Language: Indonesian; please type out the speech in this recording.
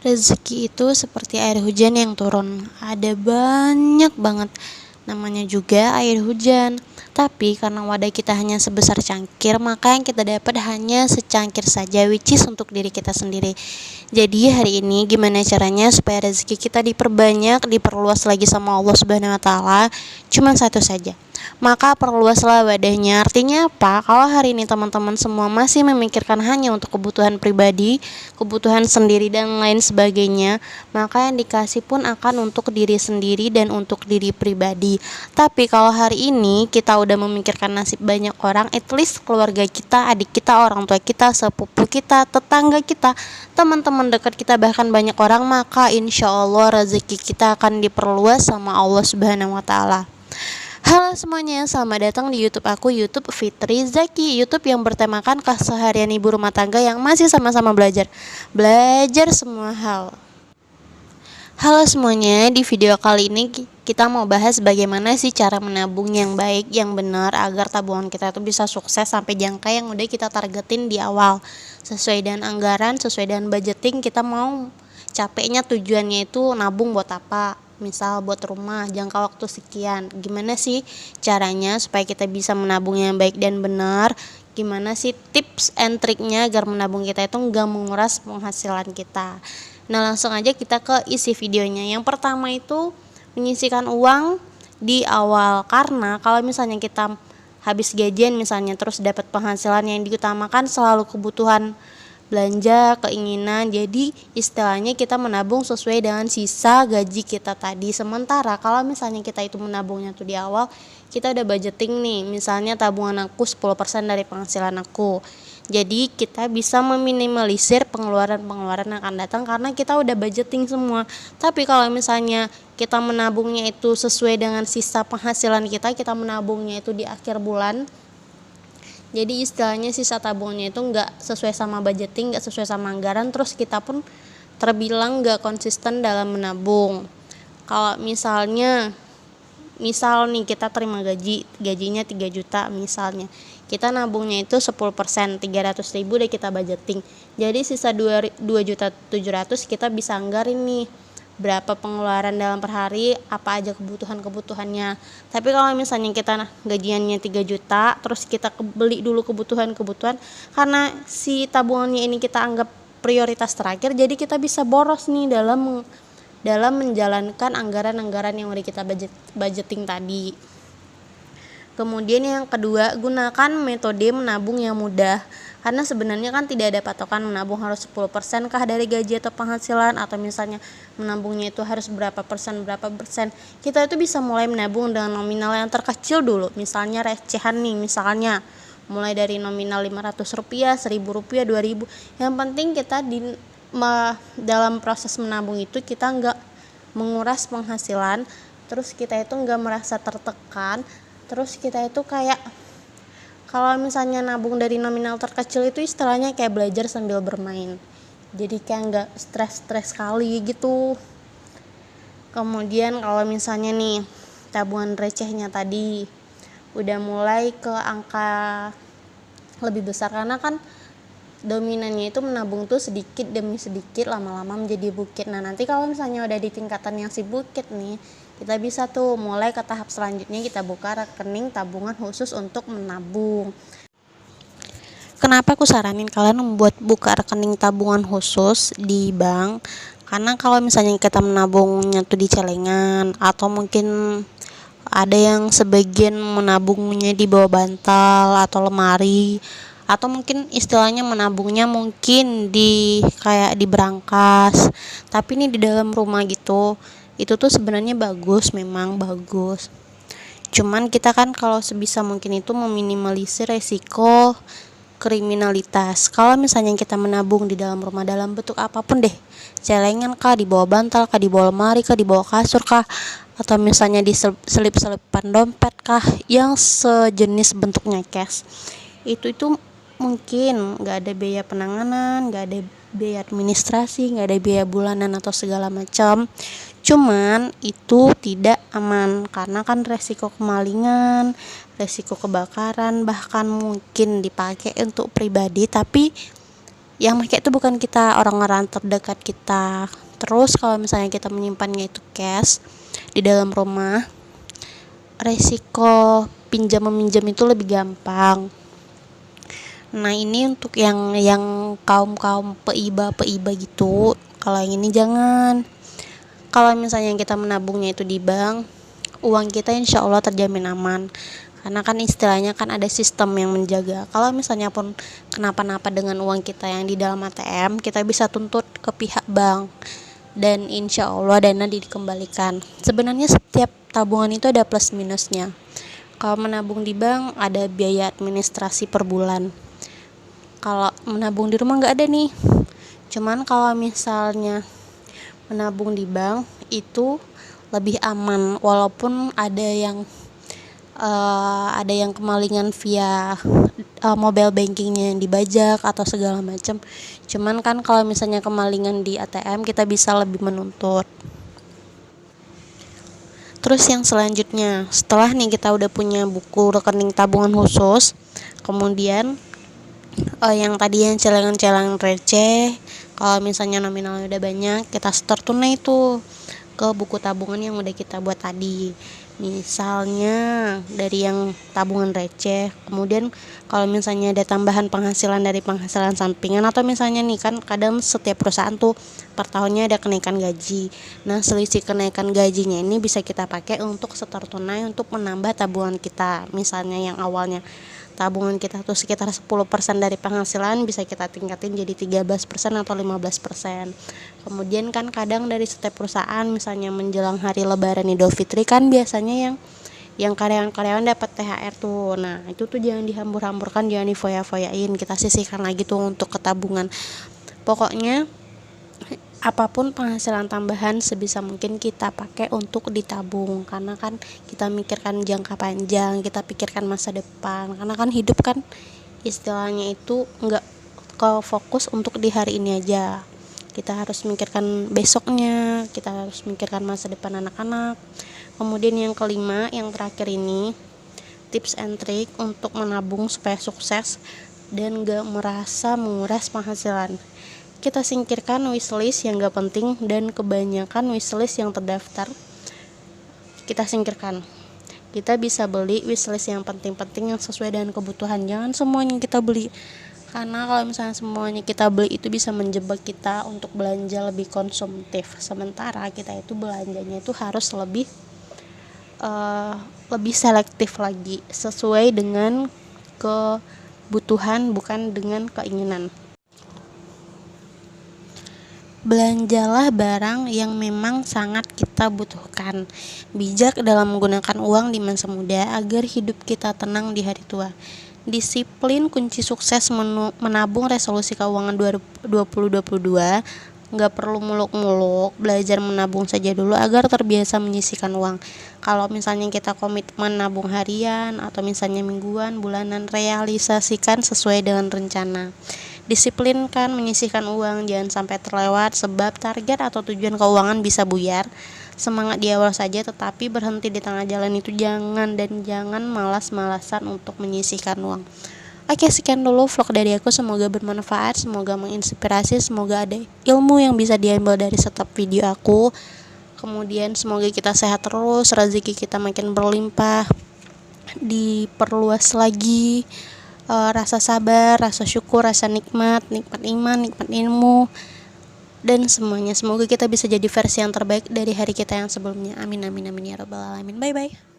Rezeki itu seperti air hujan yang turun. Ada banyak banget. Namanya juga air hujan. Tapi karena wadah kita hanya sebesar cangkir, maka yang kita dapat hanya secangkir saja, which is untuk diri kita sendiri. Jadi hari ini gimana caranya supaya rezeki kita diperbanyak, diperluas lagi sama Allah Subhanahu wa taala? Cuman satu saja. Maka perluaslah wadahnya. Artinya apa? Kalau hari ini teman-teman semua masih memikirkan hanya untuk kebutuhan pribadi, kebutuhan sendiri dan lain sebagainya, maka yang dikasih pun akan untuk diri sendiri dan untuk diri pribadi. Tapi kalau hari ini kita udah memikirkan nasib banyak orang, at least keluarga kita, adik kita, orang tua kita, sepupu kita, tetangga kita, teman-teman dekat kita, bahkan banyak orang, maka insya Allah rezeki kita akan diperluas sama Allah Subhanahu wa taala. Halo semuanya, selamat datang di YouTube aku, YouTube Fitri Zaki, YouTube yang bertemakan keseharian ibu rumah tangga yang masih sama-sama belajar semua hal. Halo semuanya, di video kali ini kita mau bahas bagaimana sih cara menabung yang baik, yang benar, agar tabungan kita itu bisa sukses sampai jangka yang udah kita targetin di awal. Sesuai dengan anggaran, sesuai dengan budgeting, kita mau capeknya tujuannya itu nabung buat apa. Misal buat rumah jangka waktu sekian. Gimana sih caranya supaya kita bisa menabung yang baik dan benar? Gimana sih tips and triknya agar menabung kita itu enggak menguras penghasilan kita? Nah, langsung aja kita ke isi videonya. Yang pertama itu menyisihkan uang di awal, karena kalau misalnya kita habis gajian misalnya terus dapat penghasilan, yang diutamakan selalu kebutuhan belanja, keinginan. Jadi istilahnya kita menabung sesuai dengan sisa gaji kita tadi. Sementara kalau misalnya kita itu menabungnya tuh di awal, kita udah budgeting nih, misalnya tabungan aku 10% dari penghasilan aku. Jadi kita bisa meminimalisir pengeluaran-pengeluaran yang akan datang karena kita udah budgeting semua. Tapi kalau misalnya kita menabungnya itu sesuai dengan sisa penghasilan kita menabungnya itu di akhir bulan, jadi istilahnya sisa tabungannya itu nggak sesuai sama budgeting, nggak sesuai sama anggaran, terus kita pun terbilang nggak konsisten dalam menabung. Kalau misal nih kita terima gajinya 3 juta misalnya, kita nabungnya itu 10%, 300.000 deh kita budgeting. Jadi sisa 2.700.000 kita bisa anggarin nih berapa pengeluaran dalam per hari, apa aja kebutuhannya. Tapi kalau misalnya kita gajiannya 3 juta, terus kita beli dulu kebutuhan, karena si tabungannya ini kita anggap prioritas terakhir, jadi kita bisa boros nih dalam menjalankan anggaran-anggaran yang udah kita budgeting tadi. Kemudian yang kedua, gunakan metode menabung yang mudah. Karena sebenarnya kan tidak ada patokan menabung harus 10% kah dari gaji atau penghasilan, atau misalnya menabungnya itu harus berapa persen. Kita itu bisa mulai menabung dengan nominal yang terkecil dulu. Misalnya recehan nih, misalnya mulai dari nominal Rp500, Rp1.000, Rp2.000. Yang penting kita dalam proses menabung itu kita nggak menguras penghasilan, terus kita itu nggak merasa tertekan, terus kita itu kayak, kalau misalnya nabung dari nominal terkecil itu istilahnya kayak belajar sambil bermain, jadi kayak nggak stres kali gitu. Kemudian kalau misalnya nih tabungan recehnya tadi udah mulai ke angka lebih besar, karena kan dominannya itu menabung tuh sedikit demi sedikit, lama-lama menjadi bukit. Nah nanti kalau misalnya udah di tingkatan yang si bukit nih, kita bisa tuh mulai ke tahap selanjutnya, kita buka rekening tabungan khusus untuk menabung. Kenapa aku saranin kalian membuat buka rekening tabungan khusus di bank? Karena kalau misalnya kita menabungnya tuh di celengan, atau mungkin ada yang sebagian menabungnya di bawah bantal atau lemari, atau mungkin istilahnya menabungnya mungkin kayak di berangkas, tapi ini di dalam rumah gitu. Itu tuh sebenarnya memang bagus. Cuman kita kan kalau sebisa mungkin itu meminimalisir resiko kriminalitas. Kalau misalnya kita menabung di dalam rumah dalam bentuk apapun deh, celengan kah, di bawah bantal kah, di bawah lemari kah, di bawah kasur kah, atau misalnya di selip-selipan dompet kah, yang sejenis bentuknya cash, itu mungkin nggak ada biaya penanganan, nggak ada biaya administrasi, nggak ada biaya bulanan atau segala macam. Cuman itu tidak aman karena kan resiko kemalingan, resiko kebakaran, bahkan mungkin dipakai untuk pribadi tapi Yang make itu bukan kita, orang-orang terdekat kita. Terus kalau misalnya kita menyimpannya itu cash di dalam rumah, resiko pinjam meminjam itu lebih gampang. Nah, ini untuk yang kaum peiba gitu. Kalau yang ini jangan. Kalau misalnya kita menabungnya itu di bank, uang kita insya Allah terjamin aman. Karena kan istilahnya kan ada sistem yang menjaga. Kalau misalnya pun kenapa-napa dengan uang kita yang di dalam ATM, kita bisa tuntut ke pihak bank. Dan insya Allah dana dikembalikan. Sebenarnya setiap tabungan itu ada plus minusnya. Kalau menabung di bank ada biaya administrasi per bulan. Kalau menabung di rumah nggak ada nih. Cuman kalau misalnya menabung di bank itu lebih aman, walaupun ada yang kemalingan via mobile bankingnya yang dibajak atau segala macam. Cuman kan kalau misalnya kemalingan di ATM kita bisa lebih menuntut. Terus yang selanjutnya, setelah nih kita udah punya buku rekening tabungan khusus, kemudian yang tadi yang celengan-celengan receh, kalau misalnya nominalnya udah banyak, kita setor tunai itu ke buku tabungan yang udah kita buat tadi. Misalnya dari yang tabungan receh, kemudian kalau misalnya ada tambahan penghasilan dari penghasilan sampingan, atau misalnya nih kan kadang setiap perusahaan tuh per tahunnya ada kenaikan gaji. Nah, selisih kenaikan gajinya ini bisa kita pakai untuk setor tunai untuk menambah tabungan kita. Misalnya yang awalnya tabungan kita tuh sekitar 10% dari penghasilan, bisa kita tingkatin jadi 13% atau 15%. Kemudian kan kadang dari setiap perusahaan misalnya menjelang hari lebaran Idul Fitri kan biasanya yang karyawan-karyawan dapat THR tuh. Nah, itu tuh jangan dihambur-hamburkan, jangan difoya-foyain, kita sisihkan lagi tuh untuk ke tabungan. Pokoknya apapun penghasilan tambahan sebisa mungkin kita pakai untuk ditabung, karena kan kita mikirkan jangka panjang, kita pikirkan masa depan, karena kan hidup kan istilahnya itu nggak ke fokus untuk di hari ini aja, kita harus mikirkan besoknya, kita harus mikirkan masa depan anak-anak. Kemudian yang kelima, yang terakhir ini tips and trick untuk menabung supaya sukses dan gak merasa menguras penghasilan. Kita singkirkan wishlist yang gak penting dan kebanyakan wishlist yang terdaftar kita singkirkan. Kita bisa beli wishlist yang penting-penting yang sesuai dengan kebutuhan, jangan semuanya kita beli, karena kalau misalnya semuanya kita beli itu bisa menjebak kita untuk belanja lebih konsumtif, sementara kita itu belanjanya itu harus lebih selektif lagi, sesuai dengan kebutuhan bukan dengan keinginan. Belanjalah barang yang memang sangat kita butuhkan. Bijak dalam menggunakan uang di masa muda agar hidup kita tenang di hari tua. Disiplin kunci sukses menabung resolusi keuangan 2022. Nggak perlu muluk-muluk, belajar menabung saja dulu agar terbiasa menyisihkan uang. Kalau misalnya kita komitmen nabung harian atau misalnya mingguan, bulanan, realisasikan sesuai dengan rencana. Disiplinkan menyisihkan uang, jangan sampai terlewat sebab target atau tujuan keuangan bisa buyar. Semangat di awal saja, tetapi berhenti di tengah jalan itu jangan, dan jangan malas-malasan untuk menyisihkan uang. Oke, sekian dulu vlog dari aku, semoga bermanfaat, semoga menginspirasi, semoga ada ilmu yang bisa diambil dari setiap video aku. Kemudian semoga kita sehat terus, rezeki kita makin berlimpah, diperluas lagi rasa sabar, rasa syukur, rasa nikmat iman, nikmat ilmu, dan semuanya. Semoga kita bisa jadi versi yang terbaik dari hari kita yang sebelumnya. Amin amin amin ya rabbal alamin. Bye bye.